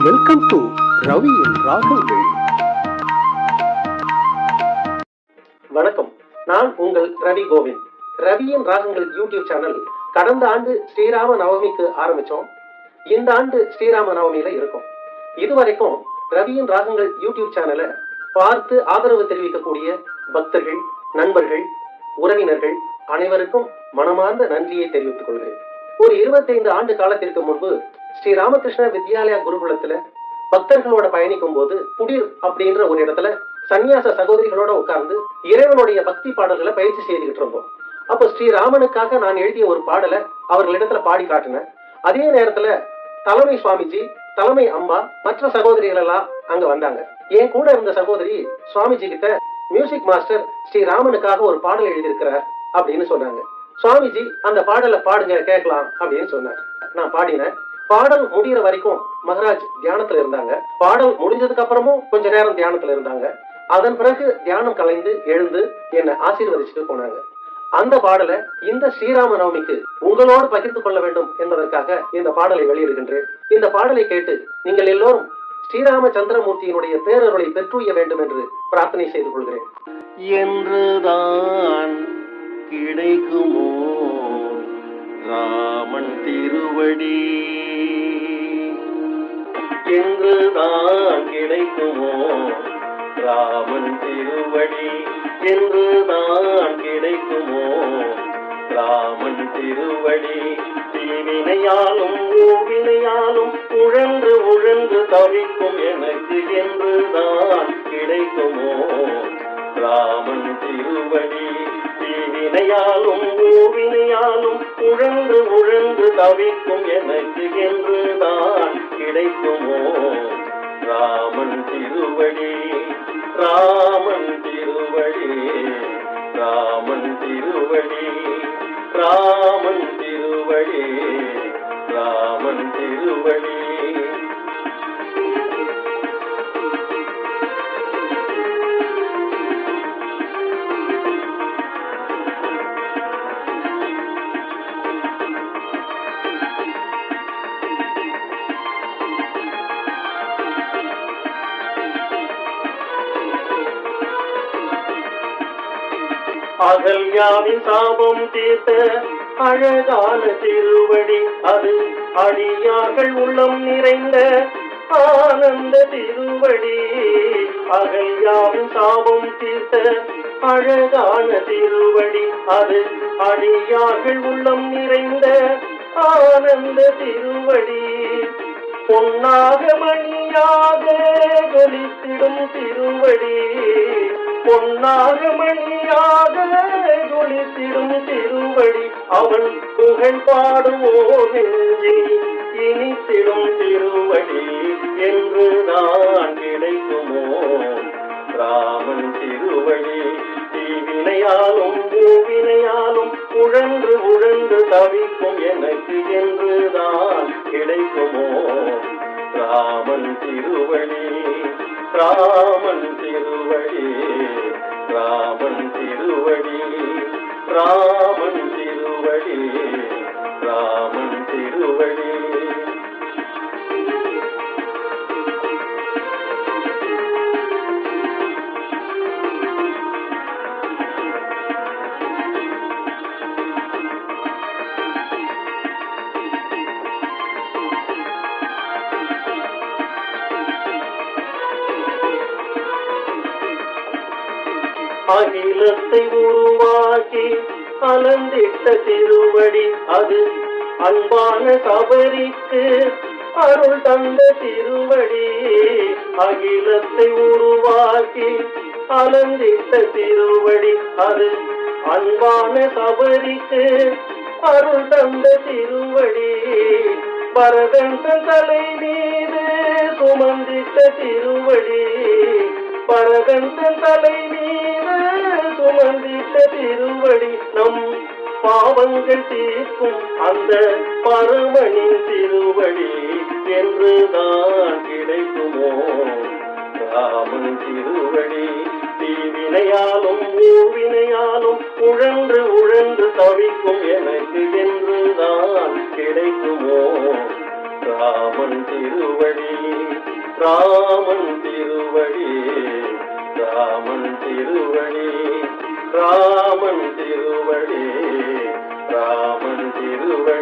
Welcome to ரவியின் ராகங்கள். வணக்கம், நான் உங்கள் ரவி கோவிந்த். ரவியின் ராகங்கள் யூடியூப் சேனல் கடந்த ஆண்டு ஸ்ரீராம நவமிக்கு ஆரம்பிச்சோம். இந்த ஆண்டு ஸ்ரீராம நவமியில இருக்கும். இதுவரைக்கும் ரவியின் ராகங்கள் யூடியூப் சேனலை பார்த்து ஆதரவு தெரிவிக்கக்கூடிய பக்தர்கள், நண்பர்கள், உறவினர்கள் அனைவருக்கும் மனமார்ந்த நன்றியை தெரிவித்துக் கொள்கிறேன். ஒரு 25 ஆண்டு காலத்திற்கு முன்பு ஸ்ரீ ராமகிருஷ்ண வித்யாலயா குருகுலத்துல பக்தர்களோட பயணிக்கும் போது புடிர் அப்படின்ற ஒரு இடத்துல சன்னியாச சகோதரிகளோட உட்கார்ந்து இறைவனுடைய பக்தி பாடல்களை பயிற்சி செய்துகிட்டு இருந்தோம். அப்போ ஸ்ரீராமனுக்காக நான் எழுதிய ஒரு பாடலை அவர்களிடத்துல பாடி காட்டினேன். அதே நேரத்துல தலைமை சுவாமிஜி, தலைமை அம்மா, மற்ற சகோதரிகள் எல்லாம் அங்க வந்தாங்க. என் கூட இருந்த சகோதரி சுவாமிஜி கிட்ட மியூசிக் மாஸ்டர் ஸ்ரீராமனுக்காக ஒரு பாடல் எழுதியிருக்கிறார் அப்படின்னு சொன்னாங்க. சுவாமிஜி அந்த பாடலை பாடுங்க கேட்கலாம் அப்படின்னு சொன்னார். நான் பாடினேன். பாடல் முடிகிற வரைக்கும் மகராஜ் தியானத்துல இருந்தாங்க. பாடல் முடிஞ்சதுக்கு அப்புறமும் கொஞ்ச நேரம் தியானத்துல இருந்தாங்க. அதன் பிறகு தியானம் கலைந்து எழுந்து என்னை ஆசீர்வதிச்சுட்டு போனாங்க. அந்த பாடலை இந்த ஸ்ரீராம நவமிக்கு உங்களோடு பகிர்ந்து கொள்ள வேண்டும் என்பதற்காக இந்த பாடலை வெளியிடுகின்றேன். இந்த பாடலை கேட்டு நீங்கள் எல்லோரும் ஸ்ரீராம சந்திரமூர்த்தியினுடைய பேரருளை பெற்றுய வேண்டும் என்று பிரார்த்தனை செய்து கொள்கிறேன். என்றுதான் கிடைக்குமோ ராமன் திருவடி, என்றுதான் கிடைக்குமோ ராமன் திருவடி, என்றுதான் கிடைக்குமோ ராமன் திருவடி. தீவினையாலும் ஊவினையாலும் உழன்று உழன்று தவிக்கும் எனக்கு என்றுதான் கிடைக்குமோ ராமன் திருவடி. தீவினையாலும் ஊவினையாலும் உழன்று உழன்று தவிக்கும் எனக்கு என்றுதான் கிடைக்குமோ ராமன் திருவடி. ராமன் திருவடி, ராமன் திருவடி, ராமன் திருவடி, ராமன் திருவடி. அகல்யாவின் சாபம் தீர்த்த அழகான திருவடி, அது அடியார்கள் உள்ளம் நிறைந்த ஆனந்த திருவடி. அகல்யாவின் சாபம் தீர்த்த அழகான திருவடி, அது அடியார்கள் உள்ளம் நிறைந்த ஆனந்த திருவடி. பொன்னாக மணியாக ஜொலித்திடும் திருவடி, பொன்னாக மணியாக ஜொலித்திடும் திருவடி. அவன் புகழ் பாடுவோர் நெஞ்சில் இனித்திடும் திருவடி. என்றுதான் கிடைக்குமோ ராமன் திருவடி. தீவினையாலும் ஊவினையாலும் உழன்று உழன்று தவிக்கும் எனக்கு என்றுதான் கிடைக்குமோ ராமன் திருவடி. ராமன் திருவடி, ராமன் திருவடி, ராமன் திருவடி, ராமன் திருவடி. அகிலத்தை உருவாக்கி அலந்திட்ட திருவடி, அது அன்பான சபரிக்கு அருள் தந்த திருவடி. அகிலத்தை உருவாக்கி அலந்திட்ட திருவடி, அது அன்பான சபரிக்கு அருள் தந்த திருவடி. பரதன் தலை மீது சுமந்திட்ட திருவடி, பரதன் தலை மீது சுமந்திட்ட திருவடி. நம் பாவங்கள் தீர்க்கும் அந்த பரமனின் திருவடி. என்றுதான் கிடைக்குமோ ராமன் திருவடி. தீவினையாலும் ஊவினையாலும் உழன்று உழன்று தவிக்கும் எனக்கு என்றுதான் கிடைக்குமோ ராமன் திருவடி ராமன் திருவடி ராமன் திருவடி ராமன் திருவடி ராமன் திருவடி